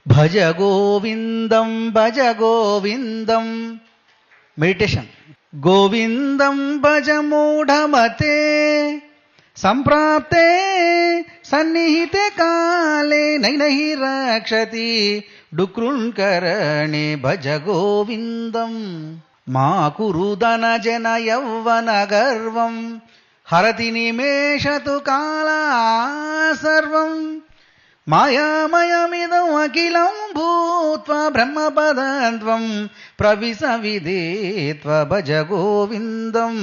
భజ గోవిందం భజ గోవిందం. Meditation. గోవిందం భజ మూఢమతే సంప్రాప్తే సన్నిహితే కాలే నైనహి రక్షతి డుకృంకరణే. భజ గోవిందం. మా కురు ధన జన యౌవన గర్వం హరతి నిమేషతు కాలా సర్వం. మాయామయమిదం అఖిలం భూత్వా బ్రహ్మపదత్వం ప్రవిశవిదేత్వ. భజ గోవిందం.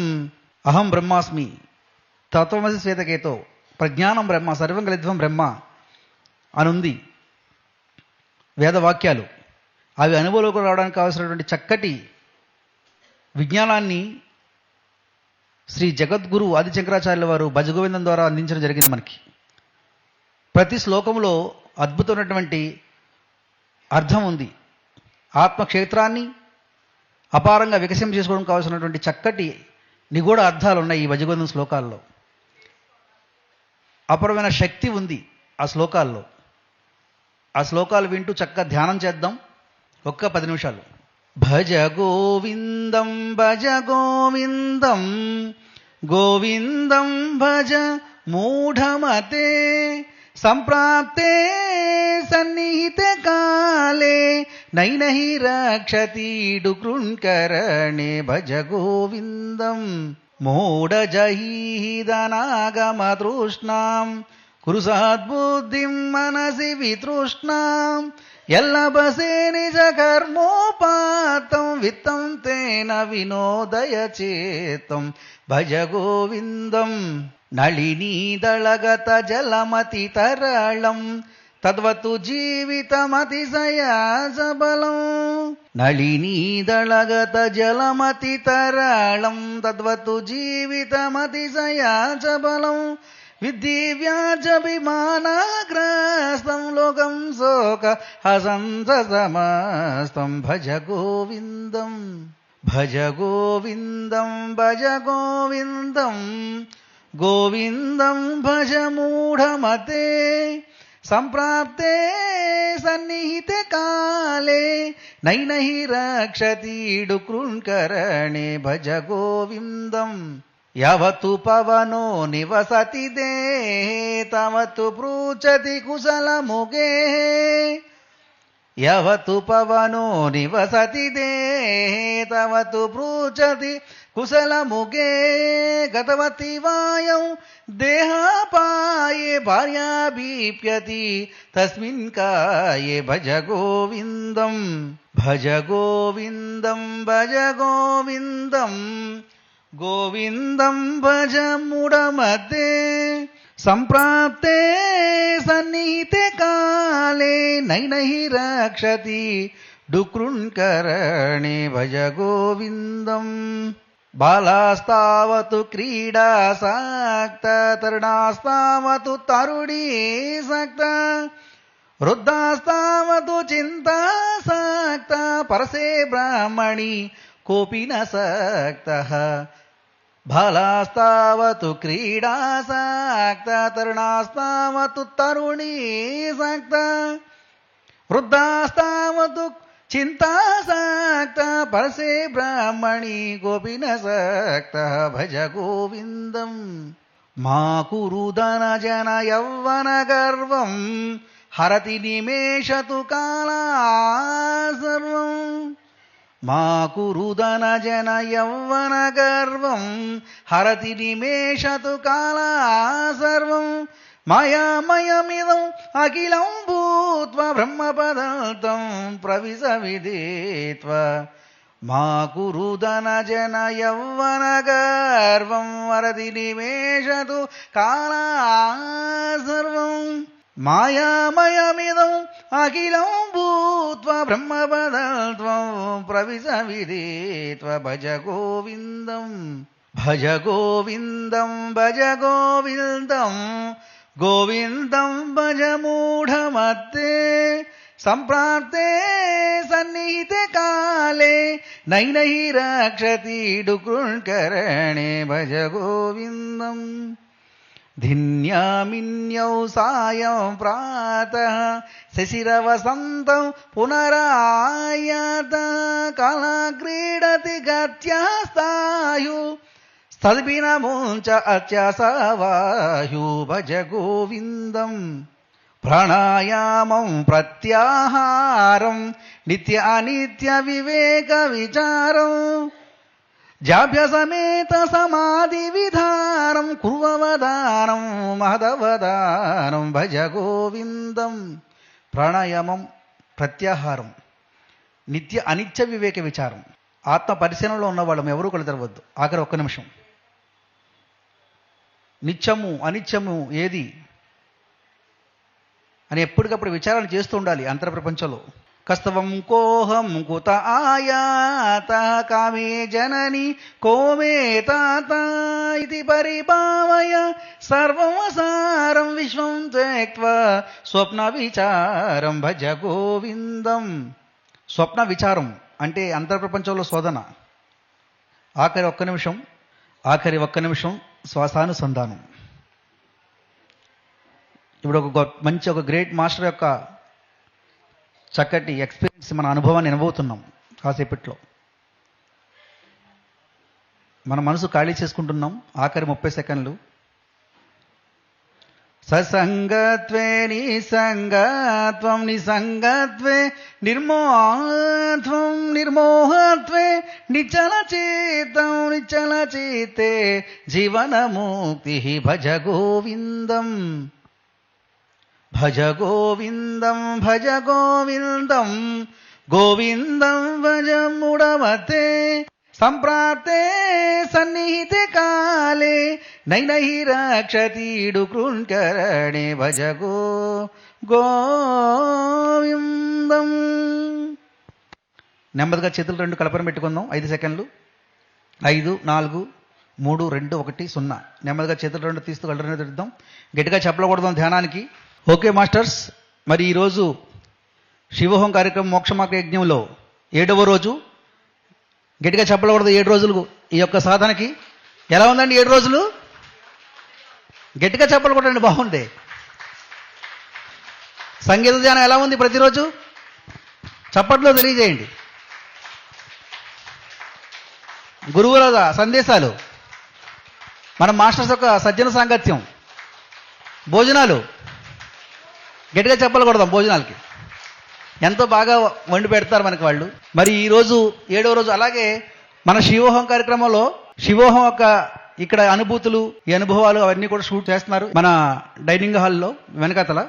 అహం బ్రహ్మాస్మి తత్వమసి శ్వేతకేతో ప్రజ్ఞానం బ్రహ్మ సర్వం కలిధ్వం బ్రహ్మ అనుంది వేదవాక్యాలు. అవి అనుభవంలోకి రావడానికి కావాల్సినటువంటి చక్కటి విజ్ఞానాన్ని శ్రీ జగద్గురు ఆది శంకరాచార్యుల వారు భజగోవిందం ద్వారా అందించడం జరిగింది మనకి. ప్రతి శ్లోకంలో అద్భుతమైనటువంటి అర్థం ఉంది. ఆత్మక్షేత్రాన్ని అపారంగా వికసింప చేసుకోవడం కావాల్సినటువంటి చక్కటి నిగూఢ అర్థాలు ఉన్నాయి ఈ భజగోవిందం శ్లోకాల్లో. అపరమైన శక్తి ఉంది ఆ శ్లోకాల్లో. ఆ శ్లోకాలు వింటూ చక్కగా ధ్యానం చేద్దాం ఒక్క 10 నిమిషాలు. భజ గోవిందం భజ గోవిందం గోవిందం భజ మూఢమతే సంప్రాప్తే సన్నిహితే కాలే నైనహి రక్షతి డుకృంకరణే. భజ గోవిందం. మూఢజహీదనాగమతృష్ణాం కురు సద్బుద్ధిం మనసి వితృష్ణాం ఎల్లభసే నిజ కర్మోపాతం విత్తం తేన వినోదయ చేతం. భజ గోవిందం. నళినీదళగత జలమతి తరళం తద్వతు జీవితమతిశయాసబలం. నళినీదళగత జలమతి తరళం తద్వతు జీవితమతిశయాసబలం. విద్ధి వ్యాజభిమానాగ్రస్తం లోకం శోక హసంస సమస్తం. భజ గోవిందం భజ గోవిందం భజ గోవిందం గోవిందం భజ మూఢమతే సంప్రాప్తే సన్నిహితే కాలే నైనహి రక్షతి డుకృంకరణే. భజ గోవిందం. యావత్తు పవనో నివసతి దేహే తవతు పృచ్చతి కుశలముగే. యావత్తు పవనో నివసతి దేహే తవతు పృచ్చతి కుశలముగే. గతవతి వాయౌ దేహాపాయే భార్యాభీప్యతి తస్మిన్ కాయే. భజ గోవిందం భజ గోవిందం భజ గోవిందం గోవిందం భజ మూఢమతే సంప్రాప్తే సన్నిహితే కాలే నైనహి రక్షతి డుకృంకరణే. భజ గోవిందం. బాలాస్తావతు క్రీడాసక్త తరుణాస్తావతు తరుణీసక్త వృద్ధాస్తావతు చింతాసక్త పరసే బ్రాహ్మణి కోపి న సక్తః. బాలాస్తావతు క్రీడాసక్త తరుణాస్తావతు తరుణీసక్త వృద్ధాస్తావతు చింతాసక్త పరసే బ్రాహ్మణి కోపి న సక్తః. భజ గోవిందం. మా కురు ధన జన యౌవన గర్వం హరతి నిమేషతు కాలా సర్వం. మా కురు ధన జన యౌవన గర్వం హరతి నిమేషతు కాలా సర్వం. మాయామయమిదం అఖిలం భూత్వా బ్రహ్మపదత్వం ప్రవిశవిదేత్వ. మా కురు ధన జన యౌవన గర్వం హరతి నిమేషతు కాలా సర్వం. మాయామయమిదం అఖిలం భూత్వా బ్రహ్మపదత్వం ప్రవిశవిదేత్వ. భజ గోవిందం భజ గోవిందం భజ గోవిందం గోవిందం భజ మూఢమతే సంప్రాప్తే సన్నిహితే కాలే నైనహి రక్షతి డుకృంకరణే. భజ గోవిందం ధిన్యామిన్యౌ సాయం ప్రాతః శశిరవసంతం పునరాయాత కాలక్రీడతి గత్యాస్తాయు స్తద్భినముంచ అత్యసవాయు భజ గోవిందం ప్రాణాయామం ప్రత్యాహారం నిత్య అనిత్య వివేక విచారం జాభ్యసమేత సమాధి విధానం కుర్వవదానం మహదవదానం భజ గోవిందం. ప్రాణాయామం, ప్రత్యాహారం, నిత్య అనిత్య వివేక విచారం. ఆత్మ పరిశీలనలో ఉన్న వాళ్ళం ఎవరూ కళ్ళు తెరవద్దు. ఆఖరి ఒక్క నిమిషం. నిత్యము అనిత్యము ఏది అని ఎప్పటికప్పుడు విచారణ చేస్తూ ఉండాలి. అంతర ప్రపంచంలో కస్తవం కోహం కుత ఆయాత కామే జనని కోమే తాత ఇది పరిభావయ సర్వమసారం విశ్వం త్యక్త్వా స్వప్న విచారం భజ గోవిందం. స్వప్న విచారం అంటే అంతర ప్రపంచంలో శోధన. ఆఖరి ఒక్క నిమిషం శ్వాసానుసంధానం. ఇప్పుడు ఒక గ్రేట్ మాస్టర్ యొక్క చక్కటి ఎక్స్పీరియన్స్, మన అనుభవాన్ని వినబోతున్నాం కాసేపట్లో. మన మనసు ఖాళీ చేసుకుంటున్నాం. ఆఖరి 30 సెకండ్లు. ససంగత్వే నిసంగత్వం నిసంగత్వే నిర్మోహత్వం నిర్మోహత్వే నిశ్చలచిత్తం నిశ్చలచిత్తే జీవనముక్తి భజ గోవిందం భజ గోవిందం భజ గోవిందం గోవిందం భజ ముడమతే సంప్రాప్తే సన్నిహితే కాలే నైనహి రక్షతీడు కృంకరణే భజ గోవిందం. నెమ్మదిగా చేతులు రెండు కలపన పెట్టుకుందాం. 5 సెకండ్లు. 5, 4, 3, 2, 1, 0. నెమ్మదిగా చేతులు రెండు తీస్తూ కళ్ళ తిద్దాం. గట్టిగా చెప్పకూడదాం ధ్యానానికి. ఓకే మాస్టర్స్, మరి ఈరోజు శివహోం కార్యక్రమం మోక్షమార్గ యజ్ఞంలో 7వ రోజు. గట్టిగా చెప్పకూడదు 7 రోజులు ఈ యొక్క సాధనకి. ఎలా ఉందండి 7 రోజులు? గట్టిగా చెప్పకూడదండి, బాగుంది. సంగీత ధ్యానం ఎలా ఉంది ప్రతిరోజు? చప్పట్లో తెలియజేయండి. గురువుల సందేశాలు, మన మాస్టర్స్ యొక్క సజ్జన సాంగత్యం, భోజనాలు గట్టిగా చెప్పకూడదాం. భోజనాలకి ఎంతో బాగా వండి పెడతారు మనకి వాళ్ళు. మరి ఈరోజు 7వ రోజు. అలాగే మన శివోహం కార్యక్రమంలో శివోహం యొక్క ఇక్కడ అనుభూతులు, ఈ అనుభవాలు అవన్నీ కూడా షూట్ చేస్తున్నారు మన డైనింగ్ హాల్లో వెనకాతల,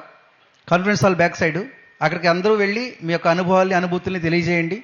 కాన్ఫరెన్స్ హాల్ బ్యాక్ సైడ్. అక్కడికి అందరూ వెళ్ళి మీ యొక్క అనుభవాల్ని అనుభూతుల్ని తెలియజేయండి.